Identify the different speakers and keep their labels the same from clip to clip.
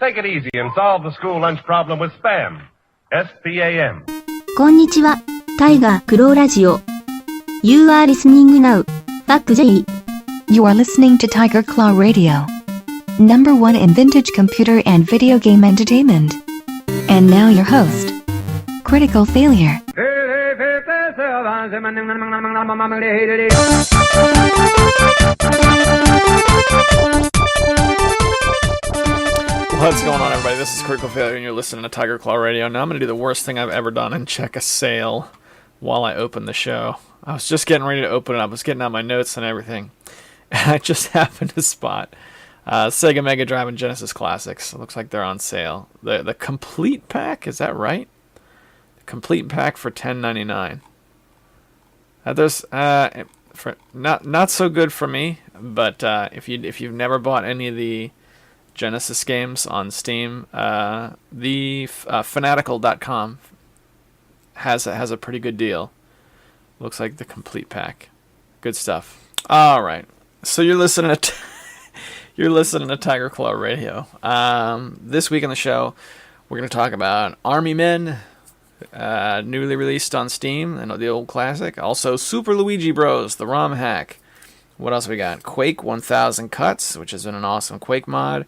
Speaker 1: Take it easy and solve the school lunch problem with SPAM. S-P-A-M.
Speaker 2: こんにちは、タイガークローラジオ。You are listening now. Fuck J.
Speaker 3: You are listening to Tiger Claw Radio. Number 1 in vintage computer and video game entertainment. And now your host, Critical Failure.
Speaker 4: What's going on, everybody? This is Critical Failure, and you're listening to Tiger Claw Radio. Now I'm going to do the worst thing I've ever done and check a sale while I open the show. I was just getting ready to open it up. I was getting out my notes and everything. And I just happened to spot Sega Mega Drive and Genesis Classics. It looks like they're on sale. The complete pack, is that right? The complete pack for $10.99. There's for not so good for me, but if you've never bought any of the Genesis games on Steam, the Fanatical.com has a pretty good deal. Looks like the complete pack. Good stuff. All right, so you're listening to Tiger Claw Radio. This week on the show, we're going to talk about Army Men, newly released on Steam, and the old classic. Also, Super Luigi Bros, the ROM hack. What else we got? Quake 1000 Cuts, which has been an awesome Quake mod.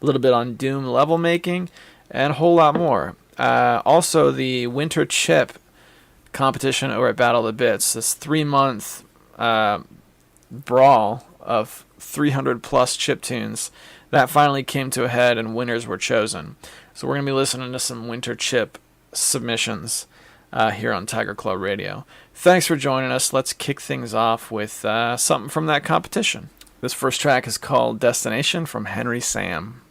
Speaker 4: A little bit on Doom level making, and a whole lot more. Also, the Winter Chip competition over at Battle of the Bits. This 3-month brawl of 300 plus chiptunes that finally came to a head, and winners were chosen. So we're going to be listening to some Winter Chip submissions here on Tiger Claw Radio. Thanks for joining us. Let's kick things off with something from that competition. This first track is called Destination from Henry Sam.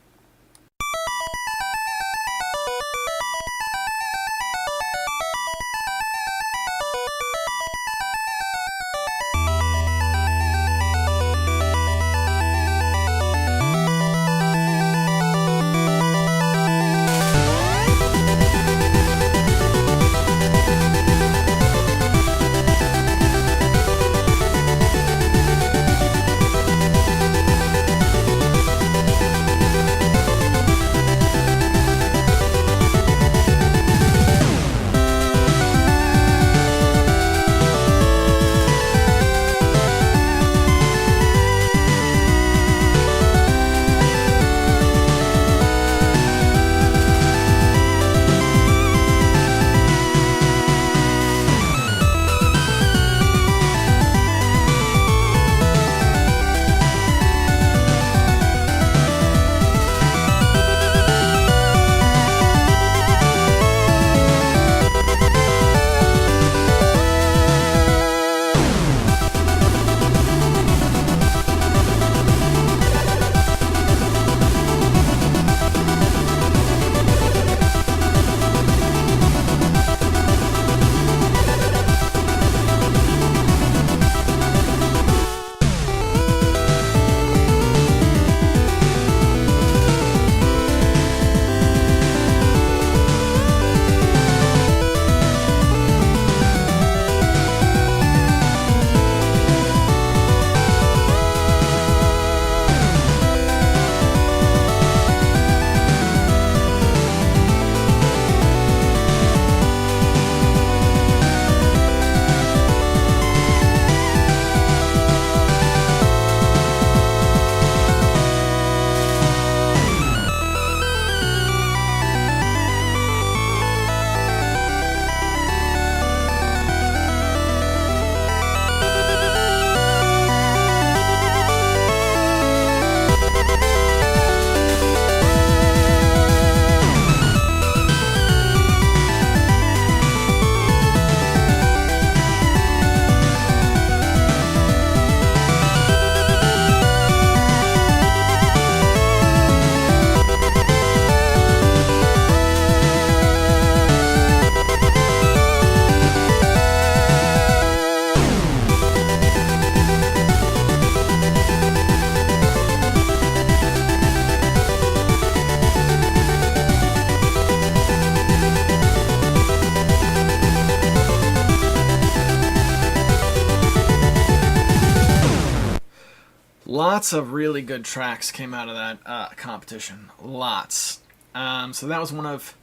Speaker 4: Lots of really good tracks came out of that competition. Lots. So that was one of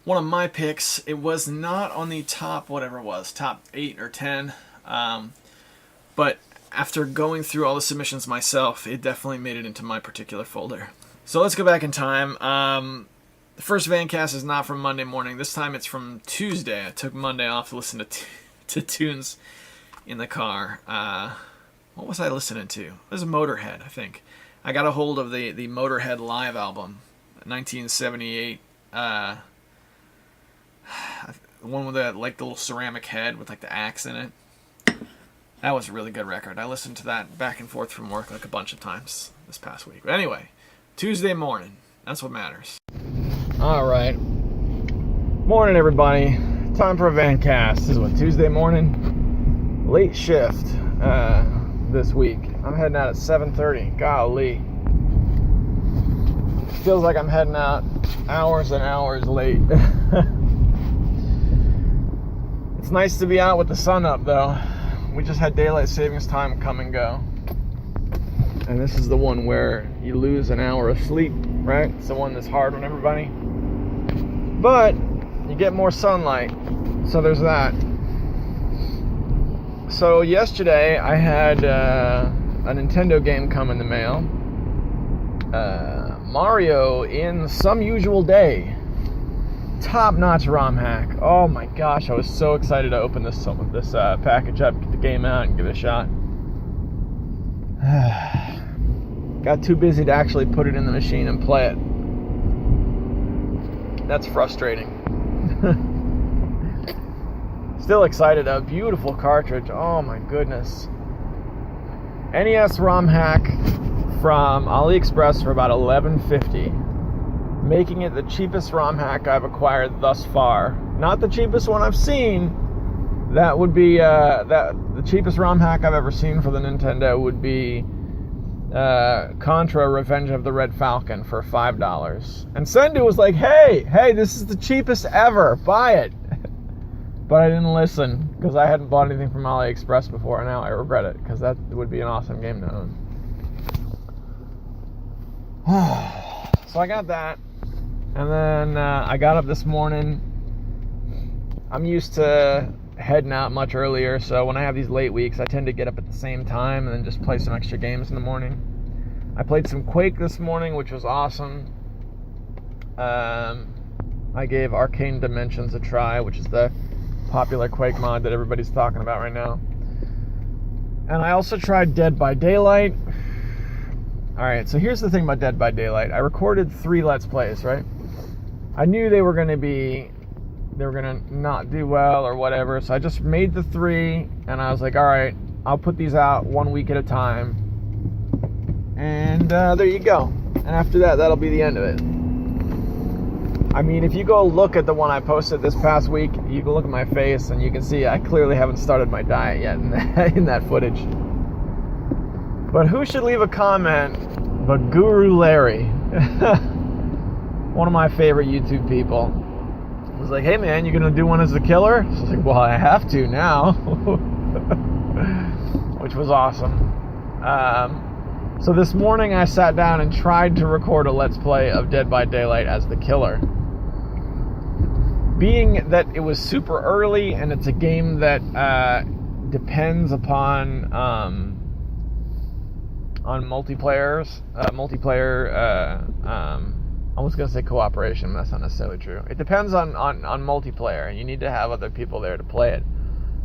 Speaker 4: my picks. It was not on the top, whatever it was, top 8 or 10. But after going through all the submissions myself, it definitely made it into my particular folder. So let's go back in time. The first Vancast is not from Monday morning. This time it's from Tuesday. I took Monday off to listen to tunes in the car. What was I listening to? It was Motorhead, I think. I got a hold of the Motorhead live album, 1978. The one with the little ceramic head with the axe in it. That was a really good record. I listened to that back and forth from work a bunch of times this past week. But anyway, Tuesday morning. That's what matters. All right. Morning, everybody. Time for a Vancast. This is what, Tuesday morning? Late shift this week. I'm heading out at 7:30. Golly. Feels like I'm heading out hours and hours late. It's nice to be out with the sun up, though. We just had daylight savings time come and go. And this is the one where you lose an hour of sleep, right? It's the one that's hard on everybody. But you get more sunlight, so there's that. So yesterday I had a Nintendo game come in the mail. Mario in Some Usual Day. Top-notch ROM hack. Oh my gosh, I was so excited to open this package up, get the game out, and give it a shot. Got too busy to actually put it in the machine and play it. That's frustrating. Still excited. A beautiful cartridge. Oh my goodness. NES ROM hack from AliExpress for about $11.50. Making it the cheapest ROM hack I've acquired thus far. Not the cheapest one I've seen. That would be the cheapest ROM hack I've ever seen for the Nintendo would be Contra Revenge of the Red Falcon for $5. And Sendu was like, hey, this is the cheapest ever. Buy it. But I didn't listen because I hadn't bought anything from AliExpress before, and now I regret it because that would be an awesome game to own. So I got that. And then I got up this morning. I'm used to heading out much earlier, so when I have these late weeks, I tend to get up at the same time and then just play some extra games in the morning. I played some Quake this morning, which was awesome. I gave Arcane Dimensions a try, which is the popular Quake mod that everybody's talking about right now. And I also tried Dead by Daylight. Alright, so here's the thing about Dead by Daylight. I recorded 3 Let's Plays, right? I knew they were going to not do well or whatever, so I just made the 3, and I was like, alright, I'll put these out 1 week at a time. And there you go. And after that, that'll be the end of it. I mean, if you go look at the one I posted this past week, you can look at my face, and you can see I clearly haven't started my diet yet in that footage. But who should leave a comment but Guru Larry? One of my favorite YouTube people. Was like, hey man, you gonna do one as the killer? So I was like, well, I have to now. Which was awesome. So this morning I sat down and tried to record a Let's Play of Dead by Daylight as the killer. Being that it was super early and it's a game that depends upon multiplayer. I was going to say cooperation, but that's not necessarily true. It depends on multiplayer, and you need to have other people there to play it.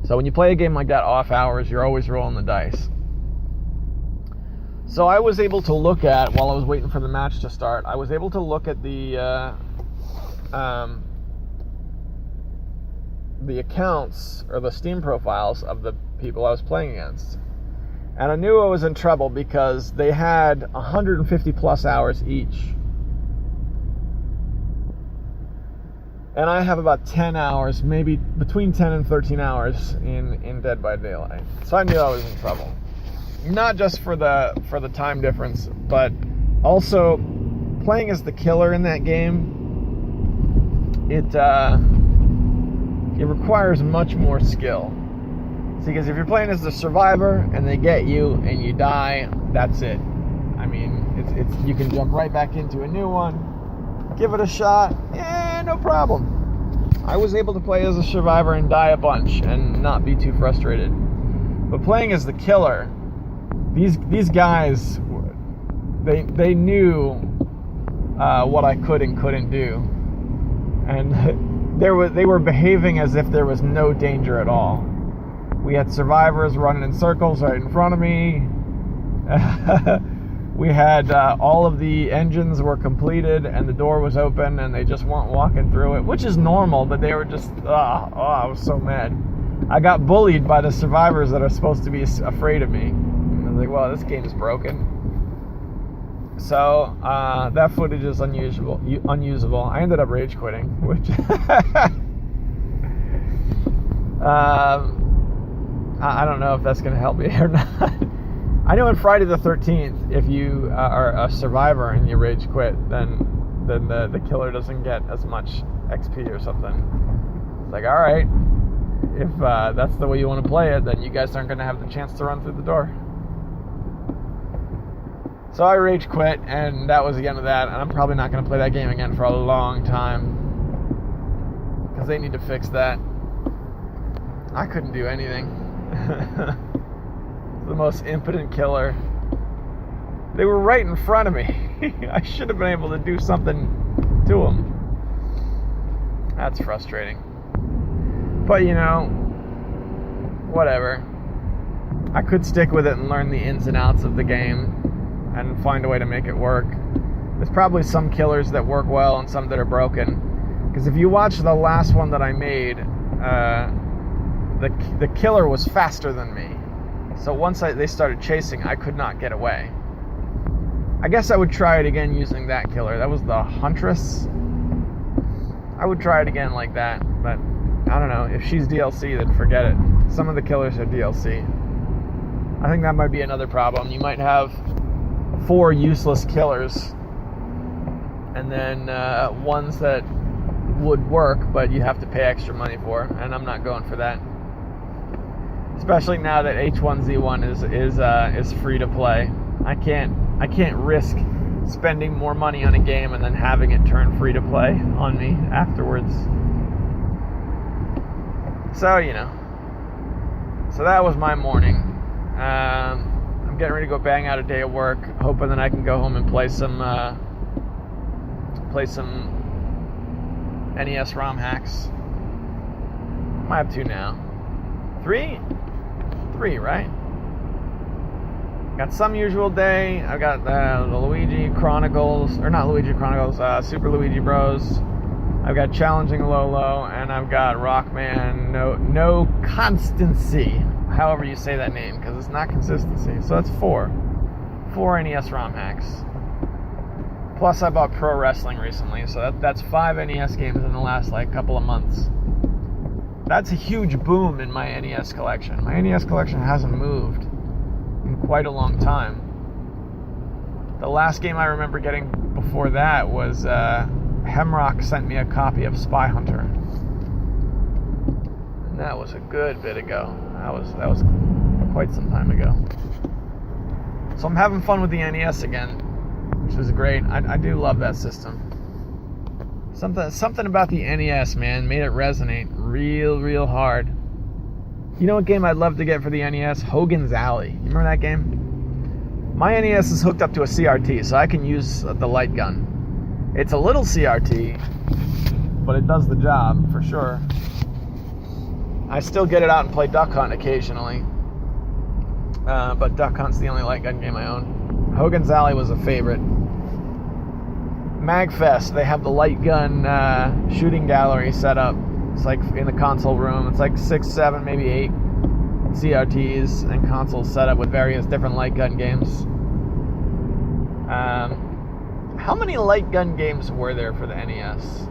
Speaker 4: So when you play a game like that off hours, you're always rolling the dice. So I was able to look at, while I was waiting for the match to start, I was able to look at the accounts, or the Steam profiles of the people I was playing against. And I knew I was in trouble because they had 150 plus hours each. And I have about 10 hours, maybe between 10 and 13 hours in Dead by Daylight. So I knew I was in trouble. Not just for the time difference, but also playing as the killer in that game, it requires much more skill. See, because if you're playing as the survivor and they get you and you die, that's it. I mean, it's you can jump right back into a new one. give it a shot. Yeah, no problem. I was able to play as a survivor and die a bunch and not be too frustrated. But playing as the killer, these guys, they knew what I could and couldn't do, and they were behaving as if there was no danger at all. We had survivors running in circles right in front of me. We had all of the engines were completed and the door was open and they just weren't walking through it, which is normal, but they were just, I was so mad. I got bullied by the survivors that are supposed to be afraid of me. And I was like, well, this game is broken. So that footage is unusable. I ended up rage quitting, which I don't know if that's going to help me or not. I know in Friday the 13th, if you are a survivor and you rage quit, then the killer doesn't get as much XP or something. It's like, all right, if that's the way you want to play it, then you guys aren't going to have the chance to run through the door. So I rage quit, and that was the end of that, and I'm probably not going to play that game again for a long time, because they need to fix that. I couldn't do anything. The most impotent killer. They were right in front of me. I should have been able to do something to them. That's frustrating. But whatever. I could stick with it and learn the ins and outs of the game and find a way to make it work. There's probably some killers that work well and some that are broken. Because if you watch the last one that I made, the killer was faster than me. So once they started chasing, I could not get away. I guess I would try it again using that killer. That was the Huntress. I would try it again like that, but I don't know. If she's DLC, then forget it. Some of the killers are DLC. I think that might be another problem. You might have 4 useless killers, and then ones that would work, but you have to pay extra money for, and I'm not going for that. Especially now that H1Z1 is free to play. I can't risk spending more money on a game and then having it turn free to play on me afterwards. So so that was my morning. I'm getting ready to go bang out a day of work, hoping that I can go home and play some NES ROM hacks. I have 2 now. 3, right? Got Some Usual Day. I've got the Luigi Chronicles, or not Luigi Chronicles, Super Luigi Bros. I've got Challenging Lolo, and I've got Rockman No Constancy, however you say that name, because it's not consistency. So that's 4 NES ROM hacks. Plus I bought Pro Wrestling recently, so that's 5 NES games in the last couple of months. That's a huge boom in my NES collection. My NES collection hasn't moved in quite a long time. The last game I remember getting before that was Hemrock sent me a copy of Spy Hunter. And that was a good bit ago. That was quite some time ago. So I'm having fun with the NES again, which is great. I do love that system. Something about the NES, man, made it resonate real hard. You know what game I'd love to get for the NES? Hogan's Alley. You remember that game? My NES is hooked up to a CRT, so I can use the light gun. It's a little CRT, but it does the job for sure. I still get it out and play Duck Hunt occasionally, but Duck Hunt's the only light gun game I own. Hogan's Alley was a favorite. MagFest, they have the light gun shooting gallery set up. It's like in the console room. It's like 6, 7, maybe 8 CRTs and consoles set up with various different light gun games. How many light gun games were there for the NES?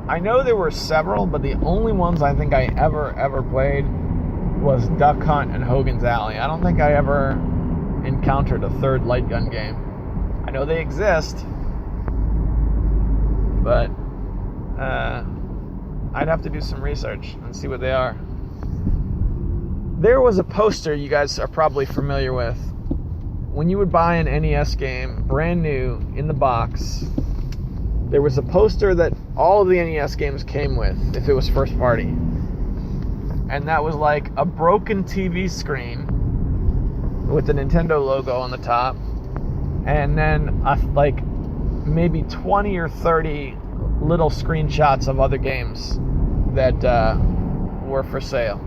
Speaker 4: I know there were several, but the only ones I think I ever played was Duck Hunt and Hogan's Alley. I don't think I ever encountered a third light gun game. I know they exist, but I'd have to do some research and see what they are. There was a poster you guys are probably familiar with. When you would buy an NES game, brand new, in the box, there was a poster that all of the NES games came with if it was first party. And that was like a broken TV screen with the Nintendo logo on the top. And then like maybe 20 or 30 little screenshots of other games that were for sale.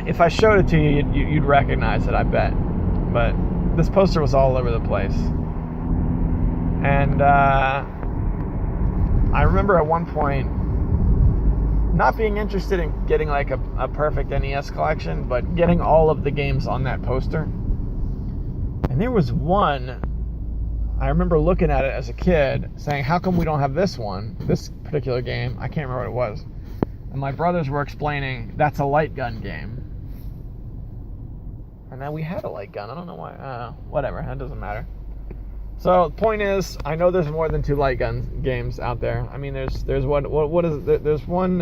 Speaker 4: If I showed it to you, you'd recognize it, I bet. But this poster was all over the place. And I remember at one point not being interested in getting like a perfect NES collection, but getting all of the games on that poster. And there was one, I remember looking at it as a kid, saying, how come we don't have this one, this particular game? I can't remember what it was. And my brothers were explaining, that's a light gun game. And then we had a light gun. I don't know why. Whatever. That doesn't matter. So the point is, I know there's more than 2 light gun games out there. I mean, there's what is it? There's one.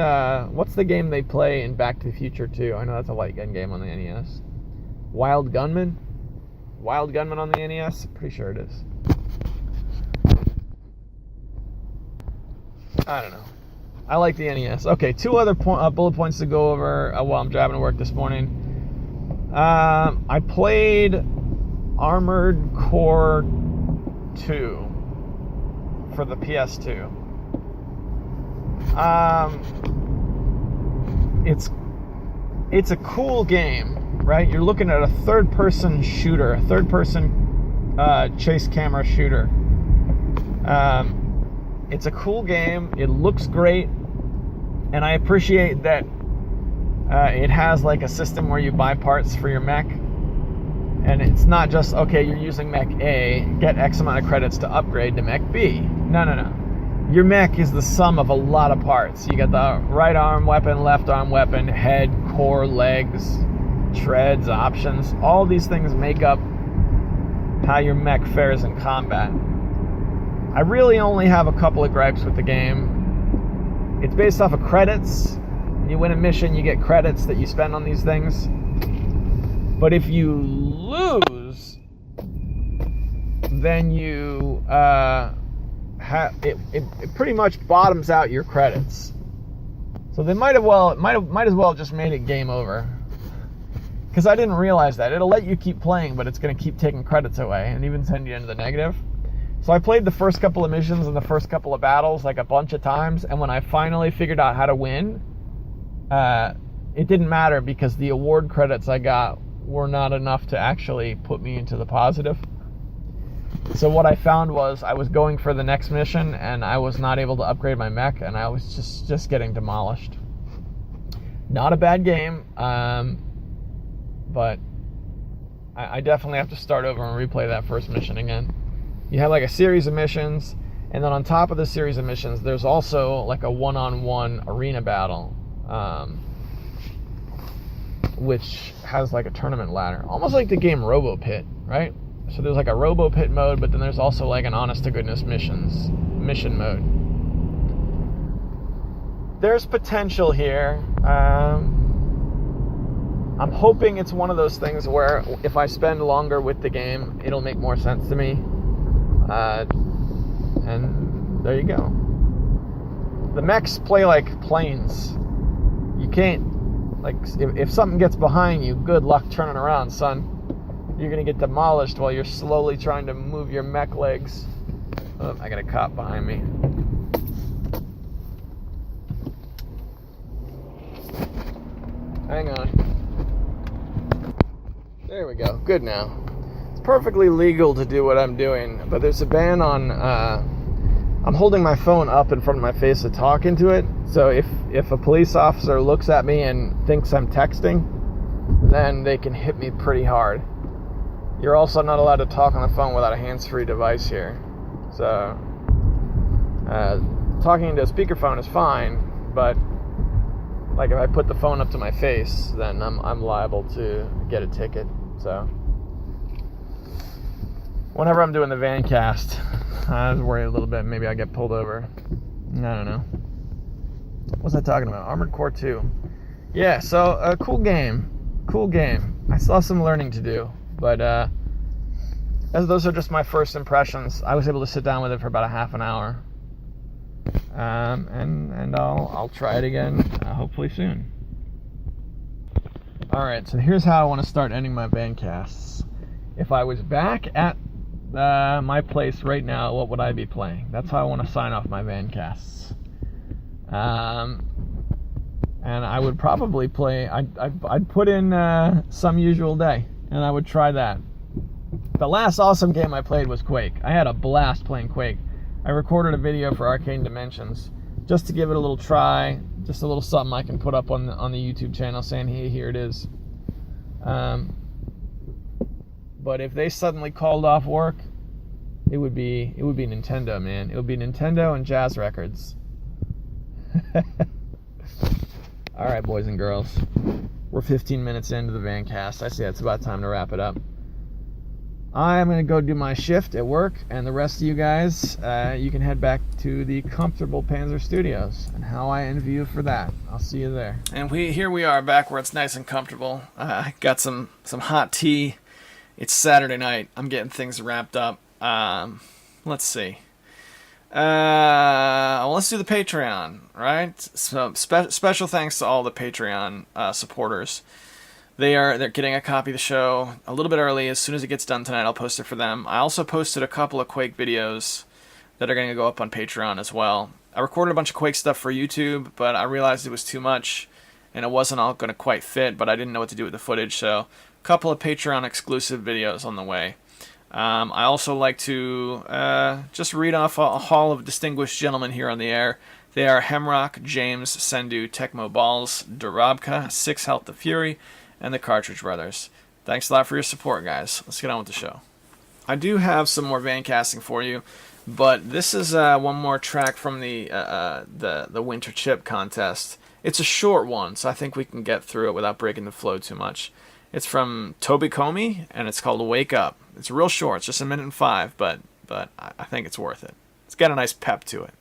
Speaker 4: What's the game they play in Back to the Future 2? I know that's a light gun game on the NES. Wild Gunman. Wild Gunman on the NES. Pretty sure it is. I don't know. I like the NES. Okay, 2 other bullet points to go over while I'm driving to work this morning. I played Armored Core 2 for the PS2. It's a cool game, right? You're looking at a third-person shooter, a third-person chase camera shooter. It's a cool game. It looks great, and I appreciate that it has like a system where you buy parts for your mech, and it's not just, okay, you're using mech A, get X amount of credits to upgrade to mech B. No. Your mech is the sum of a lot of parts. You got the right arm weapon, left arm weapon, head, core, legs, treads, options. All these things make up how your mech fares in combat. I really only have a couple of gripes with the game. It's based off of credits. You win a mission, you get credits that you spend on these things. But if you lose, then you it pretty much bottoms out your credits. So they might as well just made it game over. Because I didn't realize that. It'll let you keep playing, but it's going to keep taking credits away and even send you into the negative. So I played the first couple of missions and the first couple of battles like a bunch of times, and when I finally figured out how to win, it didn't matter because the award credits I got were not enough to actually put me into the positive. So what I found was I was going for the next mission and I was not able to upgrade my mech, and I was just getting demolished. Not a bad game, but I definitely have to start over and replay that first mission again. You have like a series of missions, and then on top of the series of missions, there's also like a one-on-one arena battle, which has like a tournament ladder, almost like the game RoboPit, right? So there's like a RoboPit mode, but then there's also like an honest-to-goodness mission mode. There's potential here. I'm hoping it's one of those things where if I spend longer with the game, it'll make more sense to me. And there you go. The mechs play like planes. You can't, like, if something gets behind you, good luck turning around, son. You're gonna get demolished while you're slowly trying to move your mech legs. Oh, I got a cop behind me. Hang on. There we go. Good now. It's perfectly legal to do what I'm doing, but there's a ban on, I'm holding my phone up in front of my face to talk into it, so if a police officer looks at me and thinks I'm texting, then they can hit me pretty hard. You're also not allowed to talk on the phone without a hands-free device here. So, talking into a speakerphone is fine, but like if I put the phone up to my face, then I'm liable to get a ticket. So, whenever I'm doing the van cast, I was worried a little bit. Maybe I get pulled over. I don't know. What was I talking about? Armored Core 2. Yeah, so cool game. Cool game. I still have some learning to do, but those are just my first impressions. I was able to sit down with it for about a half an hour. And I'll try it again, hopefully soon. Alright, so here's how I want to start ending my bandcasts. If I was back at my place right now, what would I be playing? That's how I want to sign off my bandcasts. And I would probably play, I'd put in Some Usual Day, and I would try that. The last awesome game I played was Quake. I had a blast playing Quake. I recorded a video for Arcane Dimensions just to give it a little try, just a little something I can put up on the YouTube channel saying, hey, here it is. But if they suddenly called off work, it would be Nintendo, man. It would be Nintendo and Jazz Records. All right, boys and girls. We're 15 minutes into the Vancast. I say it's about time to wrap it up. I'm going to go do my shift at work, and the rest of you guys, you can head back to the comfortable Panzer Studios, and how I envy you for that. I'll see you there. And here we are back where it's nice and comfortable. I got some hot tea. It's Saturday night. I'm getting things wrapped up. Let's see. Well, let's do the Patreon, right? So special thanks to all the Patreon supporters. They're getting a copy of the show a little bit early. As soon as it gets done tonight, I'll post it for them. I also posted a couple of Quake videos that are going to go up on Patreon as well. I recorded a bunch of Quake stuff for YouTube, but I realized it was too much, and it wasn't all going to quite fit, but I didn't know what to do with the footage, so a couple of Patreon exclusive videos on the way. I also like to just read off a hall of distinguished gentlemen here on the air. They are Hemrock, James, Sendu, Tecmo Balls, Durabka, Six Health the Fury, and the Cartridge Brothers. Thanks a lot for your support, guys. Let's get on with the show. I do have some more vancasting for you, but this is one more track from the Winter Chip contest. It's a short one, so I think we can get through it without breaking the flow too much. It's from Toby Comey, and it's called Wake Up. It's real short. It's just 1 minute and 5, but I think it's worth it. It's got a nice pep to it.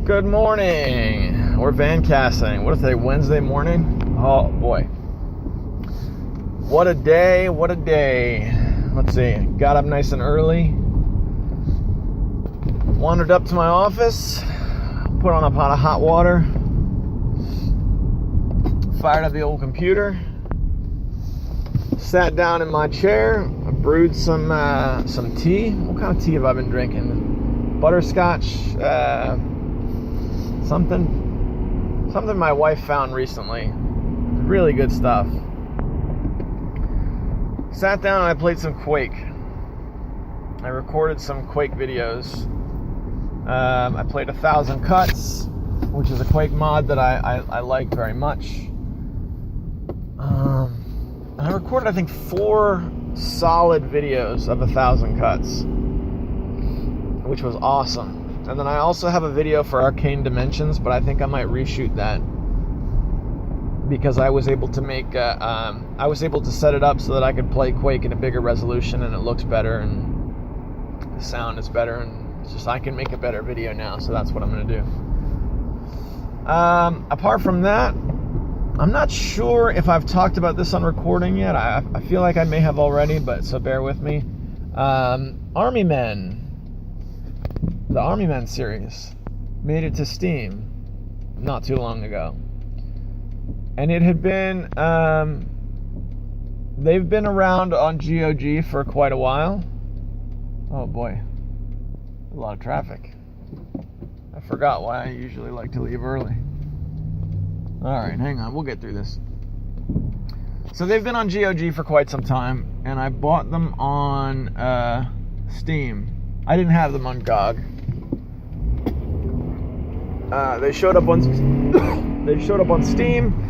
Speaker 4: Good morning. We're vancasting. What is it, Wednesday morning? Oh boy. What a day, what a day. Let's see. Got up nice and early. Wandered up to my office. Put on a pot of hot water. Fired up the old computer. Sat down in my chair. I brewed some tea. What kind of tea have I been drinking? Butterscotch, something my wife found recently. Really good stuff. Sat down and I played some Quake. I recorded some Quake videos. I played 1,000 Cuts, which is a Quake mod that I like very much. And I recorded, I think, 4 solid videos of 1,000 Cuts, which was awesome. And then I also have a video for Arcane Dimensions, but I think I might reshoot that because I was able to make I was able to set it up so that I could play Quake in a bigger resolution, and it looks better and the sound is better, and it's just I can make a better video now, so that's what I'm going to do. Apart from that, I'm not sure if I've talked about this on recording yet. I feel like I may have already, but so bear with me. Army Men. The Army Men series made it to Steam not too long ago. And it had been, they've been around on GOG for quite a while. Oh boy, a lot of traffic. I forgot why I usually like to leave early. Alright, hang on, we'll get through this. So they've been on GOG for quite some time, and I bought them on Steam. I didn't have them on GOG. They showed up on Steam.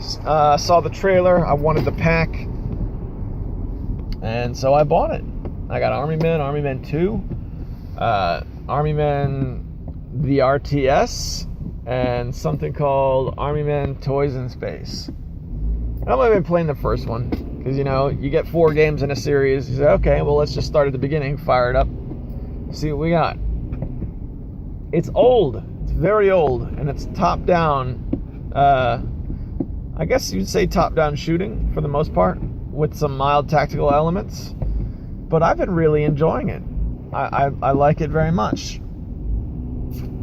Speaker 4: Saw the trailer. I wanted the pack, and so I bought it. I got Army Men 2, Army Men the RTS, and something called Army Men Toys in Space. I've only been playing the first one because, you get 4 games in a series. You say, okay, well, let's just start at the beginning, fire it up, see what we got. It's old. It's very old, and it's top-down. I guess you'd say top-down shooting for the most part, with some mild tactical elements. But I've been really enjoying it. I like it very much.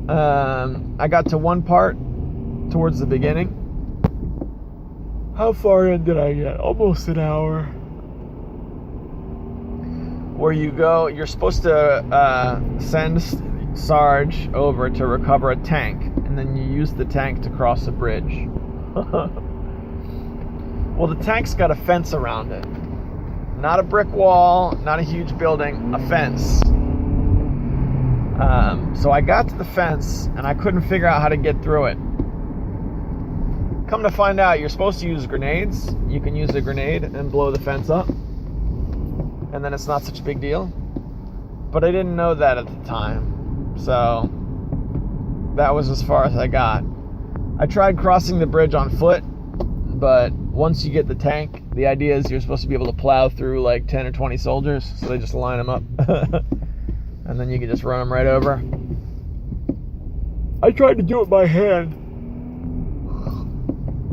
Speaker 4: I got to one part towards the beginning. How far in did I get? Almost an hour. Where you're supposed to send Sarge over to recover a tank, and then you use the tank to cross a bridge. Well, the tank's got a fence around it. Not a brick wall, not a huge building, a fence. So I got to the fence, and I couldn't figure out how to get through it. Come to find out, you're supposed to use grenades. You can use a grenade and blow the fence up, and then it's not such a big deal. But I didn't know that at the time, so that was as far as I got. I tried crossing the bridge on foot, but once you get the tank, the idea is you're supposed to be able to plow through like 10 or 20 soldiers, so they just line them up, and then you can just run them right over. I tried to do it by hand,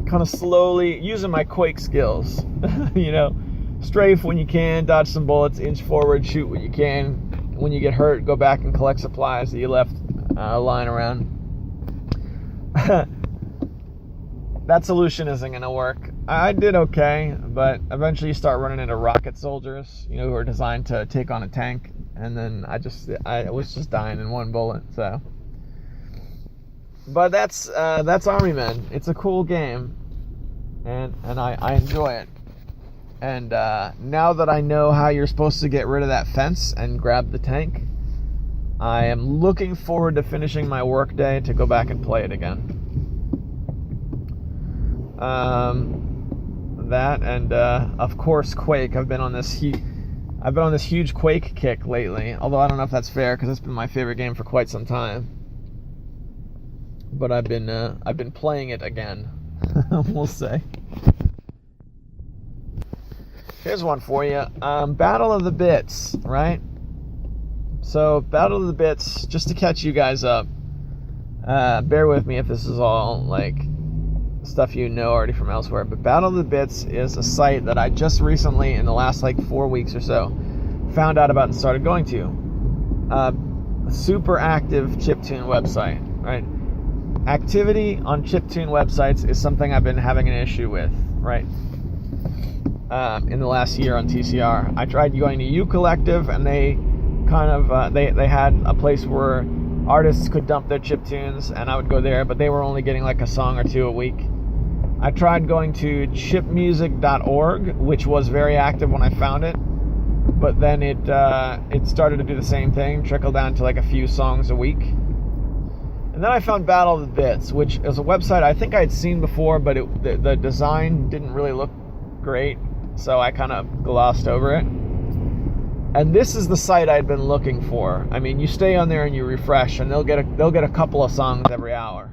Speaker 4: kind of slowly, using my Quake skills. Strafe when you can, dodge some bullets, inch forward, shoot what you can. When you get hurt, go back and collect supplies that you left lying around. That solution isn't going to work. I did okay, but eventually you start running into rocket soldiers, who are designed to take on a tank, and then I was just dying in one bullet. So, but that's Army Men. It's a cool game, and I enjoy it. And now that I know how you're supposed to get rid of that fence and grab the tank, I am looking forward to finishing my work day to go back and play it again. That and of course Quake. I've been on this huge Quake kick lately. Although I don't know if that's fair because it's been my favorite game for quite some time. But I've been playing it again. We'll say. Here's one for you. Battle of the Bits, right? So, Battle of the Bits, just to catch you guys up. Bear with me if this is all, stuff you know already from elsewhere. But Battle of the Bits is a site that I just recently, in the last, 4 weeks or so, found out about and started going to. A super active chiptune website, right? Activity on chiptune websites is something I've been having an issue with, right? In the last year on TCR. I tried going to U Collective, and they kind of they had a place where artists could dump their chiptunes, and I would go there, but they were only getting a song or two a week. I tried going to chipmusic.org, which was very active when I found it, but then it started to do the same thing, trickle down to a few songs a week. And then I found Battle of the Bits, which is a website I think I had seen before, but the design didn't really look great, so I kind of glossed over it. And this is the site I'd been looking for. I mean, you stay on there and you refresh, and they'll get a couple of songs every hour.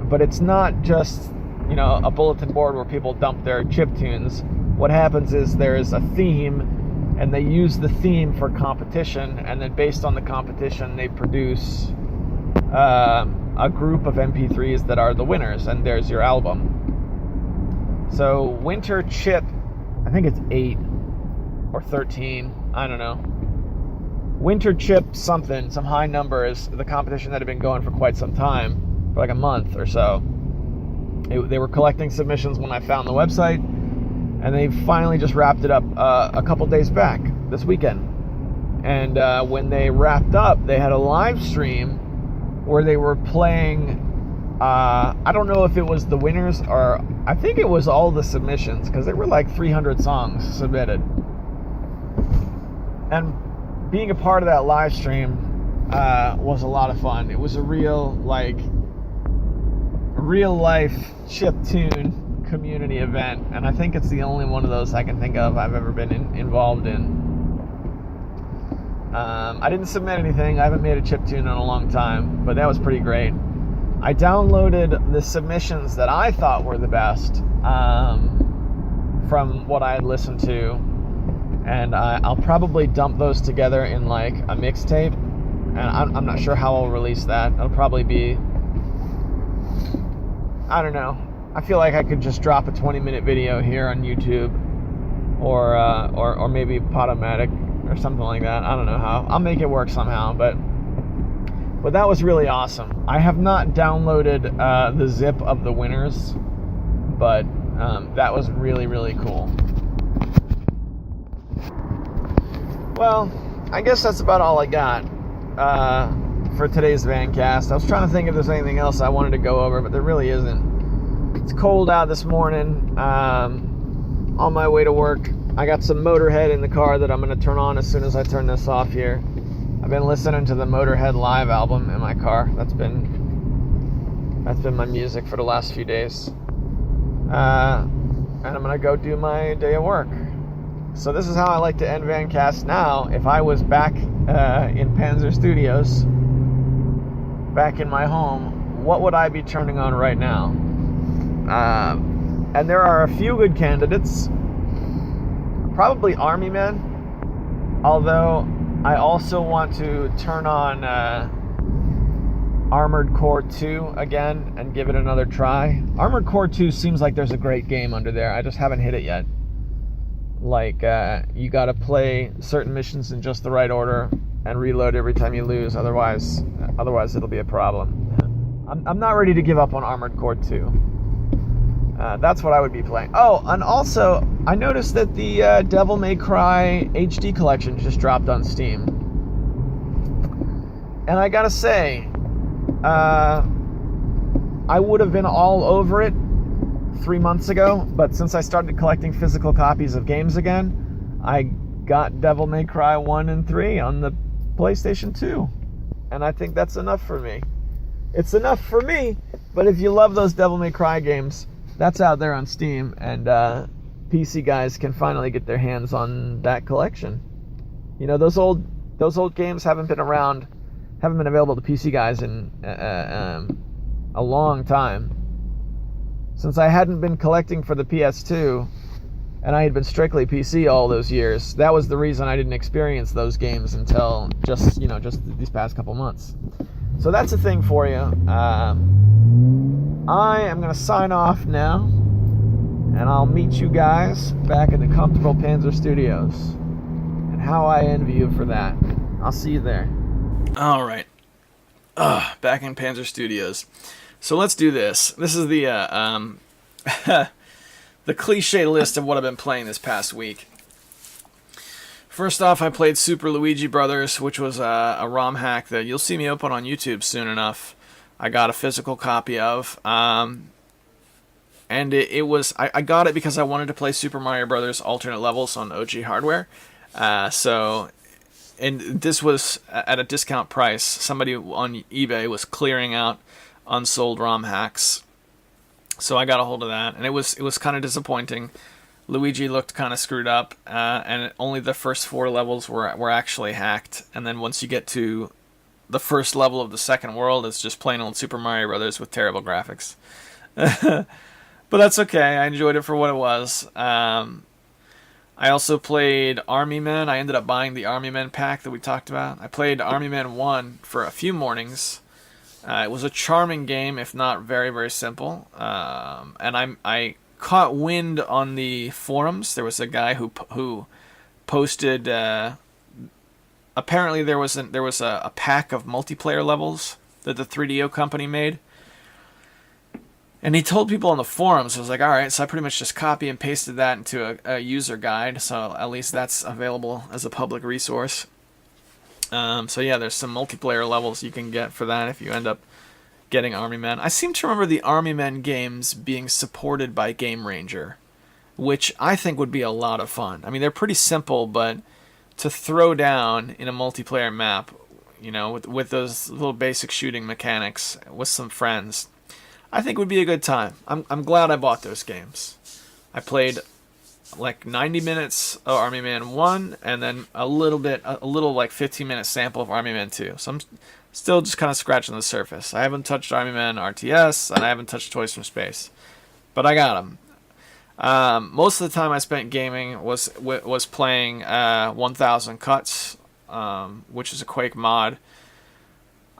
Speaker 4: But it's not just a bulletin board where people dump their chiptunes. What happens is there is a theme, and they use the theme for competition, and then based on the competition, they produce a group of MP3s that are the winners, and there's your album. So Winter Chip, I think it's 8 or 13, I don't know. Winter Chip something, some high number is the competition that had been going for quite some time, for a month or so. They were collecting submissions when I found the website, and they finally just wrapped it up a couple days back this weekend. And when they wrapped up, they had a live stream where they were playing, I don't know if it was the winners or I think it was all the submissions, because there were like 300 songs submitted. And being a part of that live stream was a lot of fun. It was a real life chiptune community event, and I think it's the only one of those I can think of I've ever been involved in. I didn't submit anything. I haven't made a chiptune in a long time, but that was pretty great. I downloaded the submissions that I thought were the best from what I had listened to, and I'll probably dump those together in like a mixtape, and I'm not sure how I'll release that. It'll probably be, I don't know. I feel like I could just drop a 20-minute video here on YouTube, or maybe Podomatic or something like that. I don't know how. I'll make it work somehow, but that was really awesome. I have not downloaded the zip of the winners, but that was really, really cool. Well, I guess that's about all I got for today's Vancast. I was trying to think if there's anything else I wanted to go over, but there really isn't. It's cold out this morning. On my way to work, I got some Motorhead in the car that I'm going to turn on as soon as I turn this off here. I've been listening to the Motorhead live album in my car. That's been my music for the last few days. And I'm going to go do my day of work. So this is how I like to end Vancast now. If I was back in Panzer Studios, back in my home, what would I be turning on right now? And there are a few good candidates. Probably Army Men, although I also want to turn on Armored Core 2 again and give it another try. Armored Core 2 seems like there's a great game under there. I just haven't hit it yet. Like, you gotta play certain missions in just the right order and reload every time you lose, otherwise it'll be a problem. I'm not ready to give up on Armored Core 2. That's what I would be playing. Oh, and also, I noticed that the Devil May Cry HD collection just dropped on Steam. And I gotta say, I would have been all over it 3 months ago, but since I started collecting physical copies of games again, I got Devil May Cry 1 and 3 on the PlayStation 2. And I think that's enough for me. It's enough for me, but if you love those Devil May Cry games, that's out there on Steam, and PC guys can finally get their hands on that collection. You know, those old games haven't been available to PC guys in a long time. Since I hadn't been collecting for the PS2, and I had been strictly PC all those years, that was the reason I didn't experience those games until just these past couple months. So that's a thing for you. I am going to sign off now, and I'll meet you guys back in the comfortable Panzer Studios. And how I envy you for that. I'll see you there.
Speaker 5: All right. Back in Panzer Studios. So let's do this. This is the the cliche list of what I've been playing this past week. First off, I played Super Luigi Brothers, which was a ROM hack that you'll see me open on YouTube soon enough. I got a physical copy of, and it was I got it because I wanted to play Super Mario Brothers alternate levels on OG hardware. And this was at a discount price. Somebody on eBay was clearing out unsold ROM hacks, so I got a hold of that, and it was kind of disappointing. Luigi looked kind of screwed up, and only the first 4 levels were actually hacked, and then once you get to the first level of the second world, it's just plain old Super Mario Brothers with terrible graphics. But that's okay. I enjoyed it for what it was. I also played Army Men. I ended up buying the Army Men pack that we talked about. I played Army Men 1 for a few mornings. It was a charming game, if not very, very simple. And I caught wind on the forums. There was a guy who posted... apparently there was a pack of multiplayer levels that the 3DO company made. And he told people on the forums, I was like, all right, so I pretty much just copy and pasted that into a user guide, so at least that's available as a public resource. So yeah, there's some multiplayer levels you can get for that if you end up getting Army Men. I seem to remember the Army Men games being supported by Game Ranger, which I think would be a lot of fun. I mean, they're pretty simple, but to throw down in a multiplayer map, you know, with those little basic shooting mechanics with some friends, I think would be a good time. I'm glad I bought those games. I played like 90 minutes of Army Man 1 and then a little like 15-minute sample of Army Man 2. So I'm still just kind of scratching the surface. I haven't touched Army Man RTS and I haven't touched Toys from Space, but I got them. Most of the time I spent gaming was playing 1000 Cuts, which is a Quake mod.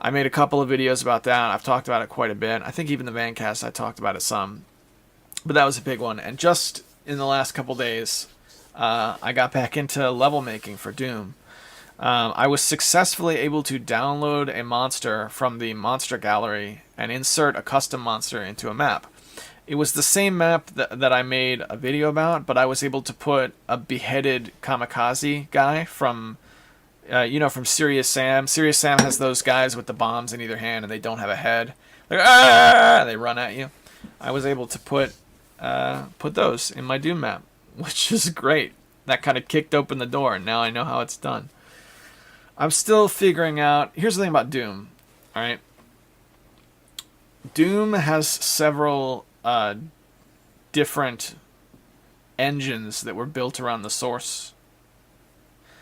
Speaker 5: I made a couple of videos about that. I've talked about it quite a bit. I think even the Vancast I talked about it some. But that was a big one. And just in the last couple days, I got back into level making for Doom. I was successfully able to download a monster from the monster gallery and insert a custom monster into a map. It was the same map that I made a video about, but I was able to put a beheaded kamikaze guy from... from Serious Sam. Serious Sam has those guys with the bombs in either hand and they don't have a head. They're, ah! They run at you. I was able to put those in my Doom map, which is great. That kind of kicked open the door, and now I know how it's done. I'm still figuring out... Here's the thing about Doom, alright? Doom has several different engines that were built around the source.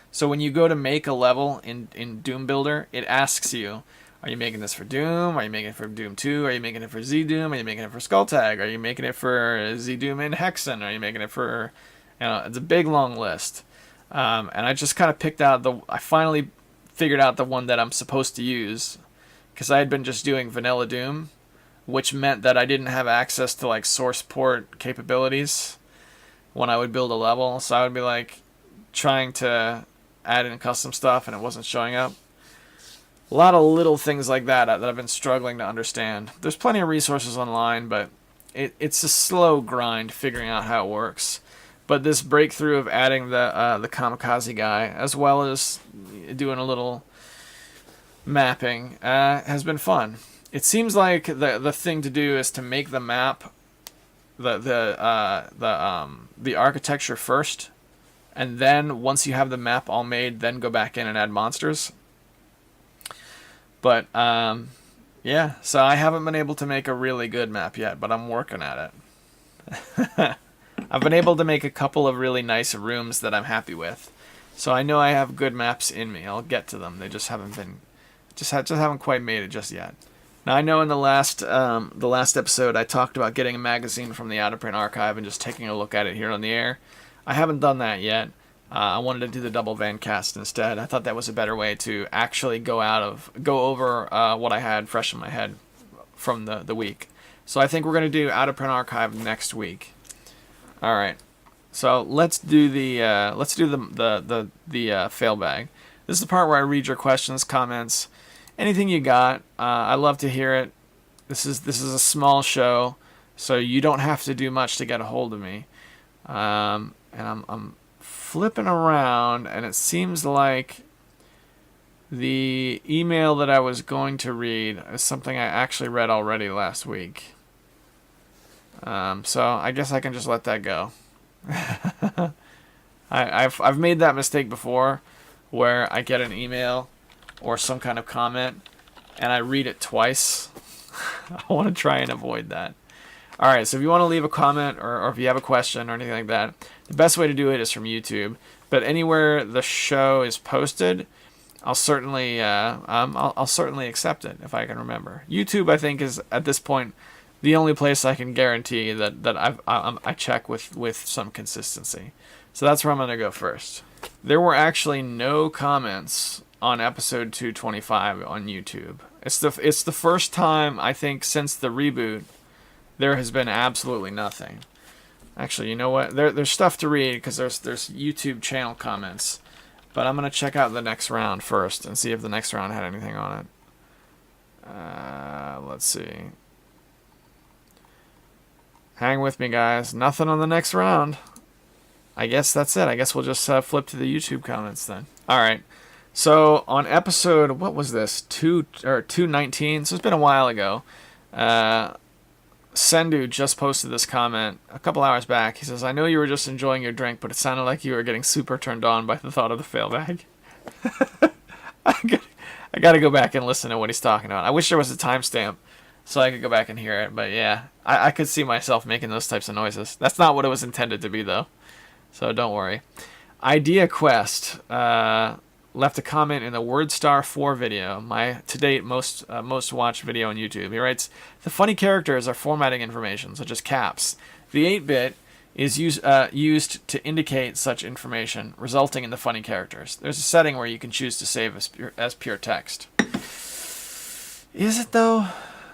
Speaker 5: So when you go to make a level in Doom Builder, it asks you, are you making this for Doom? Are you making it for Doom 2? Are you making it for Z-Doom? Are you making it for Skulltag? Are you making it for Z-Doom in Hexen? Are you making it for... it's a big, long list. And I just kind of picked out I finally figured out the one that I'm supposed to use, because I had been just doing vanilla Doom, which meant that I didn't have access to, like, source port capabilities when I would build a level. So I would be, like, trying to add in custom stuff and it wasn't showing up. A lot of little things like that I've been struggling to understand. There's plenty of resources online, but it's a slow grind figuring out how it works. But this breakthrough of adding the kamikaze guy, as well as doing a little mapping, has been fun. It seems like the thing to do is to make the map, the architecture first, and then once you have the map all made, then go back in and add monsters. But yeah, so I haven't been able to make a really good map yet, but I'm working at it. I've been able to make a couple of really nice rooms that I'm happy with, so I know I have good maps in me. I'll get to them. They just haven't quite made it just yet. Now I know in the last episode I talked about getting a magazine from the out-of-print archive and just taking a look at it here on the air. I haven't done that yet. I wanted to do the double Vancast instead. I thought that was a better way to actually go over what I had fresh in my head from the week. So I think we're gonna do out-of-print archive next week. All right. So let's do the fail bag. This is the part where I read your questions, comments, anything you got. I love to hear it. This is a small show, so you don't have to do much to get a hold of me. And I'm flipping around, and it seems like the email that I was going to read is something I actually read already last week. So I guess I can just let that go. I've made that mistake before, where I get an email or some kind of comment and I read it twice. I want to try and avoid that. Alright, so if you want to leave a comment or if you have a question or anything like that, the best way to do it is from YouTube. But anywhere the show is posted, I'll certainly accept it if I can remember. YouTube, I think, is at this point the only place I can guarantee that I check with some consistency. So that's where I'm going to go first. There were actually no comments on episode 225 on YouTube. It's the first time, I think, since the reboot there has been absolutely nothing. Actually, you know what? There's stuff to read because there's YouTube channel comments. But I'm going to check out the next round first and see if the next round had anything on it. Let's see. Hang with me, guys. Nothing on the next round. I guess that's it. I guess we'll just flip to the YouTube comments then. All right. So on episode, what was this? 219. So it's been a while ago. Sendu just posted this comment a couple hours back. He says, "I know you were just enjoying your drink, but it sounded like you were getting super turned on by the thought of the fail bag." I got to go back and listen to what he's talking about. I wish there was a timestamp so I could go back and hear it. But yeah, I could see myself making those types of noises. That's not what it was intended to be, though. So don't worry. Idea Quest left a comment in the WordStar 4 video, my to date most watched video on YouTube. He writes, "The funny characters are formatting information, such as caps. The 8-bit is used to indicate such information, resulting in the funny characters. There's a setting where you can choose to save as pure text." Is it, though?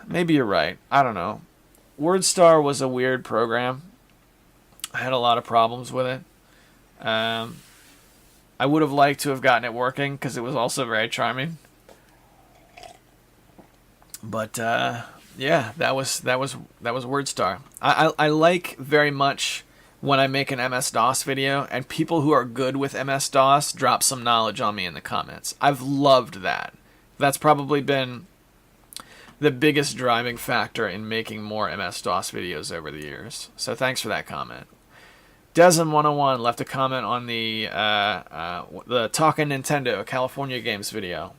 Speaker 5: Maybe you're right. I don't know. WordStar was a weird program. I had a lot of problems with it. I would have liked to have gotten it working because it was also very charming. But yeah, that was WordStar. I like very much when I make an MS-DOS video and people who are good with MS-DOS drop some knowledge on me in the comments. I've loved that. That's probably been the biggest driving factor in making more MS-DOS videos over the years. So thanks for that comment. Desm101 left a comment on the Talkin' Nintendo California Games video.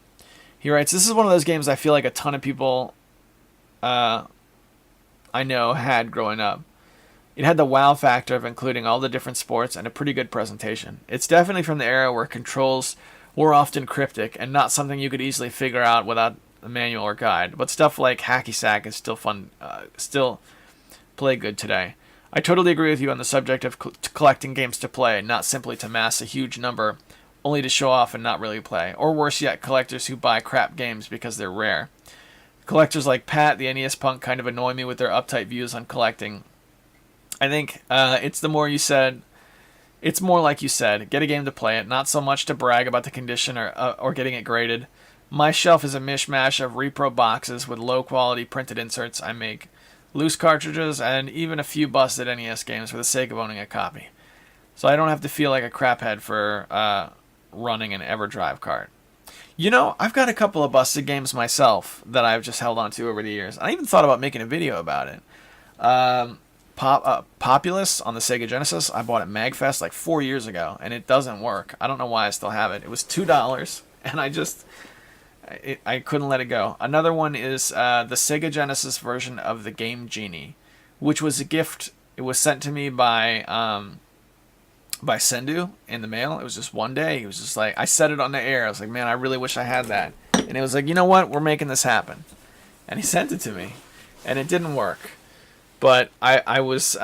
Speaker 5: He writes, "This is one of those games I feel like a ton of people I know had growing up. It had the wow factor of including all the different sports and a pretty good presentation. It's definitely from the era where controls were often cryptic and not something you could easily figure out without a manual or guide. But stuff like hacky sack is still fun, still play good today. I totally agree with you on the subject of collecting games to play, not simply to mass a huge number, only to show off and not really play. Or worse yet, collectors who buy crap games because they're rare. Collectors like Pat, the NES punk, kind of annoy me with their uptight views on collecting. I think it's more like you said, get a game to play it, not so much to brag about the condition or getting it graded. My shelf is a mishmash of repro boxes with low-quality printed inserts I make, loose cartridges, and even a few busted NES games for the sake of owning a copy. So I don't have to feel like a craphead for running an EverDrive cart. You know, I've got a couple of busted games myself that I've just held on to over the years. I even thought about making a video about it. Populous on the Sega Genesis, I bought at MagFest like 4 years ago, and it doesn't work. I don't know why I still have it. It was $2, and I couldn't let it go. Another one is the Sega Genesis version of the Game Genie, which was a gift. It was sent to me by Sendu in the mail. It was just one day. He was just like, I said it on the air. I was like, man, I really wish I had that. And it was like, you know what? We're making this happen. And he sent it to me, and it didn't work. But I was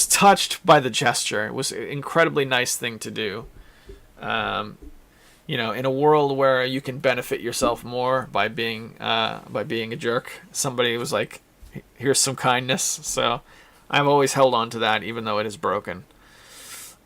Speaker 5: touched by the gesture. It was an incredibly nice thing to do. You know, in a world where you can benefit yourself more by being a jerk, somebody was like, here's some kindness. So I've always held on to that, even though it is broken.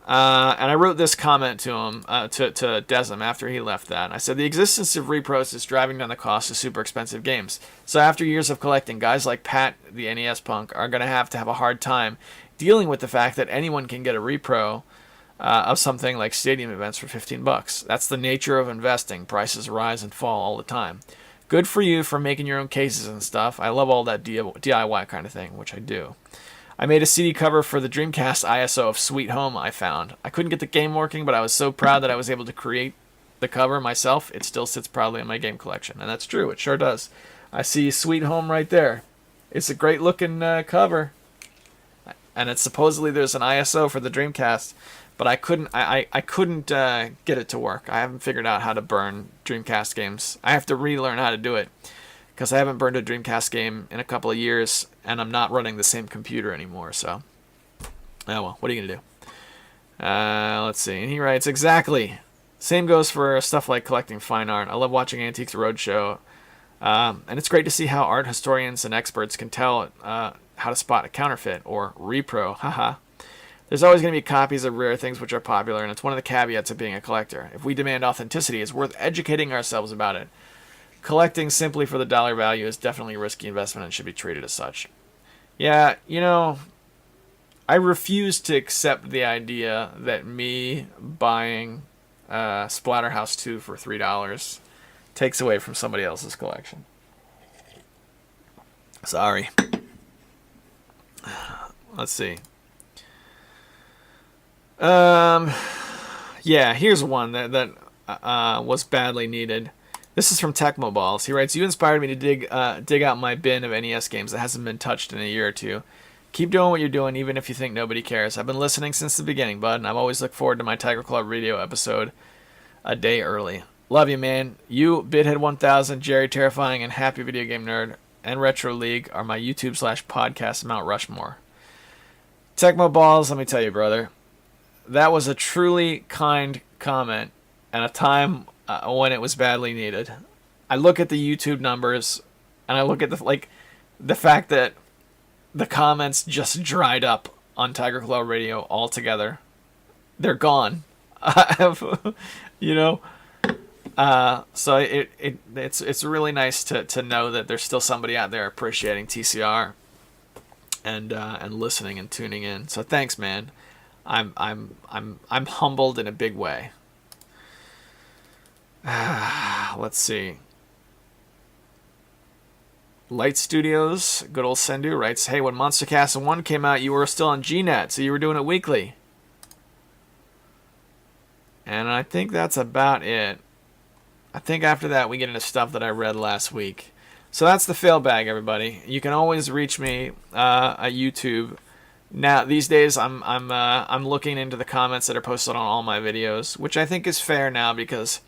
Speaker 5: And I wrote this comment to him, to Desm after he left that. I said, the existence of repros is driving down the cost of super expensive games. So after years of collecting, guys like Pat, the NES punk, are going to have a hard time dealing with the fact that anyone can get a repro of something like Stadium Events for $15. That's the nature of investing. Prices rise and fall all the time. Good for you for making your own cases and stuff. I love all that DIY kind of thing, which I do. I made a CD cover for the Dreamcast ISO of Sweet Home I found. I couldn't get the game working, but I was so proud that I was able to create the cover myself. It still sits proudly in my game collection. And that's true. It sure does. I see Sweet Home right there. It's a great looking cover. And it's supposedly there's an ISO for the Dreamcast, but I couldn't get it to work. I haven't figured out how to burn Dreamcast games. I have to relearn how to do it, because I haven't burned a Dreamcast game in a couple of years, and I'm not running the same computer anymore, so. Oh well, what are you going to do? Let's see. And he writes, exactly. Same goes for stuff like collecting fine art. I love watching Antiques Roadshow, and it's great to see how art historians and experts can tell how to spot a counterfeit, or repro, haha. There's always going to be copies of rare things which are popular, and it's one of the caveats of being a collector. If we demand authenticity, it's worth educating ourselves about it. Collecting simply for the dollar value is definitely a risky investment and should be treated as such. Yeah, you know, I refuse to accept the idea that me buying Splatterhouse 2 for $3 takes away from somebody else's collection. Sorry. Let's see. Yeah, here's one that was badly needed. This is from Tecmo Balls. He writes, "You inspired me to dig out my bin of NES games that hasn't been touched in a year or two. Keep doing what you're doing, even if you think nobody cares. I've been listening since the beginning, bud, and I've always looked forward to my Tiger Club radio episode a day early. Love you, man. You, Bithead 1000, Jerry Terrifying, and Happy Video Game Nerd, and Retro League are my YouTube/podcast Mount Rushmore." Tecmo Balls, let me tell you, brother, that was a truly kind comment at a time when it was badly needed. I look at the YouTube numbers, and I look at the fact that the comments just dried up on Tiger Claw Radio altogether. They're gone. You know, so it's really nice to know that there's still somebody out there appreciating TCR and listening and tuning in. So thanks, man. I'm humbled in a big way. Let's see. Light Studios, good old Sendu, writes, "Hey, when Monster Cast 1 came out, you were still on GNet, so you were doing it weekly." And I think that's about it. I think after that we get into stuff that I read last week. So that's the fail bag, everybody. You can always reach me at YouTube. Now these days I'm looking into the comments that are posted on all my videos, which I think is fair now because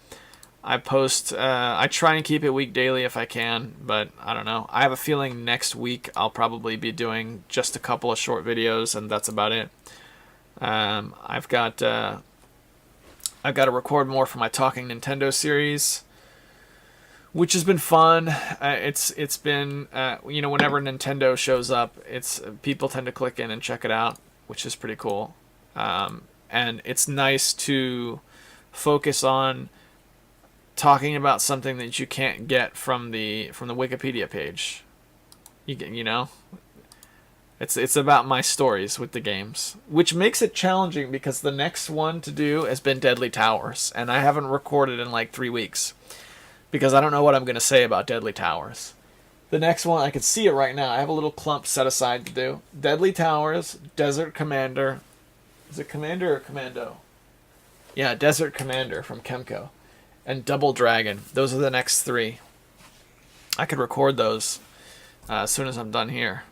Speaker 5: I post, I try and keep it week daily if I can, but I don't know. I have a feeling next week I'll probably be doing just a couple of short videos, and that's about it. I've got to record more for my Talking Nintendo series, which has been fun. It's been, whenever Nintendo shows up, people tend to click in and check it out, which is pretty cool. And it's nice to focus on talking about something that you can't get from the Wikipedia page. It's about my stories with the games, which makes it challenging because the next one to do has been Deadly Towers, and I haven't recorded in like 3 weeks because I don't know what I'm going to say about Deadly Towers. The next one, I can see it right now. I have a little clump set aside to do. Deadly Towers, Desert Commander. Is it Commander or Commando? Yeah, Desert Commander from Kemco. And Double Dragon. Those are the next 3. I could record those as soon as I'm done here.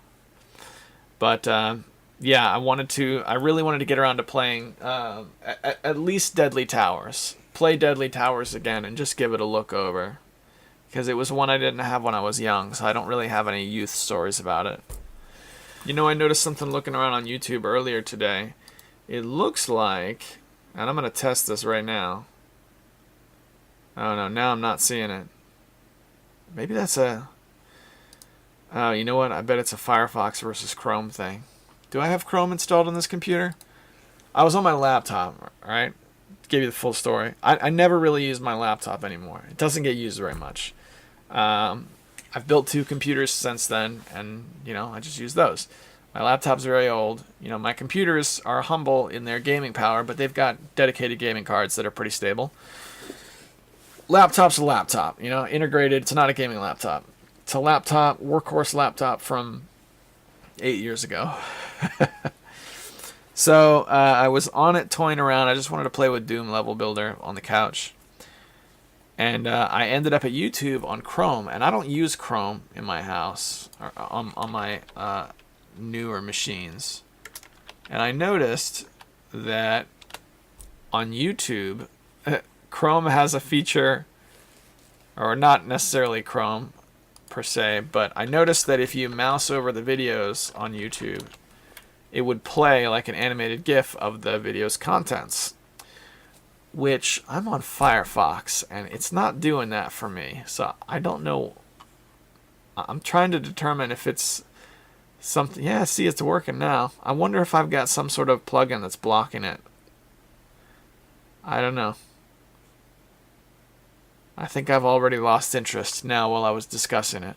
Speaker 5: But yeah, I really wanted to get around to playing at least Deadly Towers. Play Deadly Towers again and just give it a look over. Because it was one I didn't have when I was young, so I don't really have any youth stories about it. You know, I noticed something looking around on YouTube earlier today. It looks like, and I'm going to test this right now. Oh no, now I'm not seeing it. Maybe that's oh, you know what? I bet it's a Firefox versus Chrome thing. Do I have Chrome installed on this computer? I was on my laptop, right? To give you the full story. I never really use my laptop anymore. It doesn't get used very much. I've built 2 computers since then, and, I just use those. My laptop's very old. My computers are humble in their gaming power, but they've got dedicated gaming cards that are pretty stable. Laptop's a laptop, integrated. It's not a gaming laptop. It's a laptop, workhorse laptop from 8 years ago. So I was on it toying around. I just wanted to play with Doom Level Builder on the couch. And I ended up at YouTube on Chrome. And I don't use Chrome in my house or on my newer machines. And I noticed that on YouTube, Chrome has a feature, or not necessarily Chrome per se, but I noticed that if you mouse over the videos on YouTube, it would play like an animated GIF of the video's contents, which I'm on Firefox, and it's not doing that for me. So I don't know. I'm trying to determine if it's something. Yeah, see, it's working now. I wonder if I've got some sort of plugin that's blocking it. I don't know. I think I've already lost interest now while I was discussing it.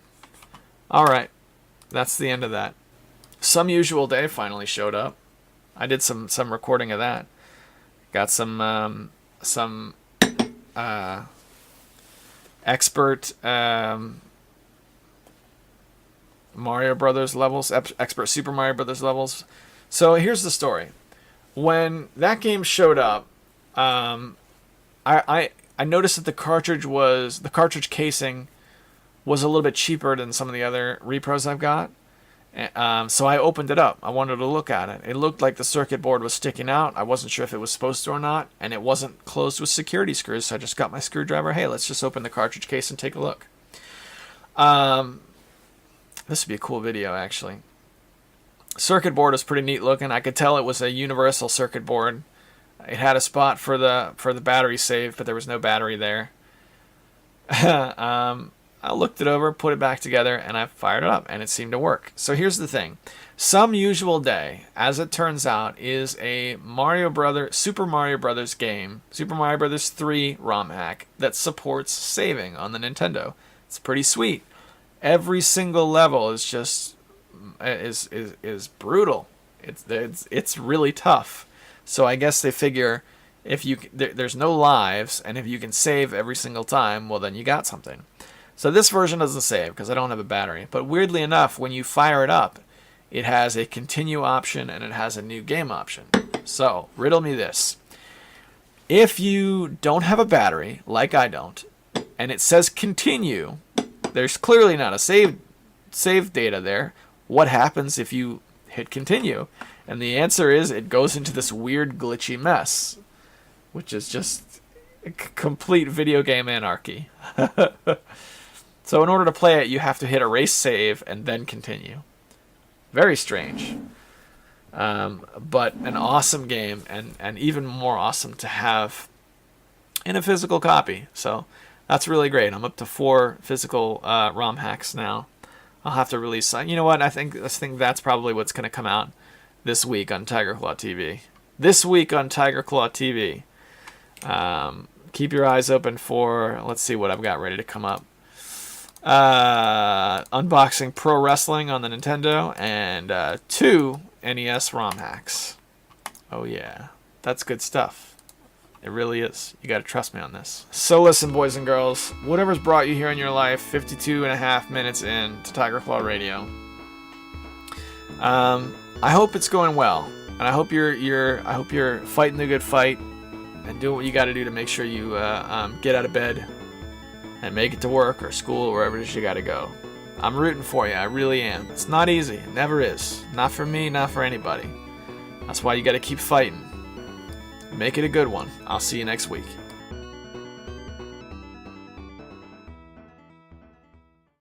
Speaker 5: Alright, that's the end of that. Some Usual Day finally showed up. I did some recording of that. Got some expert Mario Brothers levels, expert Super Mario Brothers levels. So here's the story. When that game showed up, I noticed that the cartridge casing was a little bit cheaper than some of the other repros I've got. So I opened it up. I wanted to look at it. It looked like the circuit board was sticking out. I wasn't sure if it was supposed to or not, and it wasn't closed with security screws, so I just got my screwdriver. Hey, let's just open the cartridge case and take a look. This would be a cool video, actually. Circuit board is pretty neat looking. I could tell it was a universal circuit board. It had a spot for the battery save, but there was no battery there. I looked it over, put it back together, and I fired it up, and it seemed to work. So here's the thing. Some Usual Day, as it turns out, is a Super Mario Brothers game, Super Mario Brothers 3 ROM hack that supports saving on the Nintendo. It's pretty sweet. Every single level is just is brutal. It's really tough. So I guess they figure if there's no lives, and if you can save every single time, well, then you got something. So this version doesn't save because I don't have a battery. But weirdly enough, when you fire it up, it has a continue option and it has a new game option. So riddle me this. If you don't have a battery, like I don't, and it says continue, there's clearly not a save data there. What happens if you hit continue? And the answer is it goes into this weird glitchy mess, which is just complete video game anarchy. So in order to play it, you have to hit erase save and then continue. Very strange. But an awesome game, and even more awesome to have in a physical copy. So that's really great. I'm up to 4 physical ROM hacks now. I'll have to release. You know what? I think that's probably what's going to come out this week on Tiger Claw TV. This week on Tiger Claw TV. Keep your eyes open for. Let's see what I've got ready to come up. Unboxing Pro Wrestling on the Nintendo, and 2 NES ROM hacks. Oh yeah, that's good stuff. It really is. You gotta trust me on this. So listen, boys and girls, whatever's brought you here in your life, 52.5 minutes in to Tiger Claw Radio. I hope it's going well, and I hope you're fighting the good fight and doing what you got to do to make sure you get out of bed and make it to work or school or wherever it is you got to go. I'm rooting for you. I really am. It's not easy. It never is. Not for me, not for anybody. That's why you got to keep fighting. Make it a good one. I'll see you next week.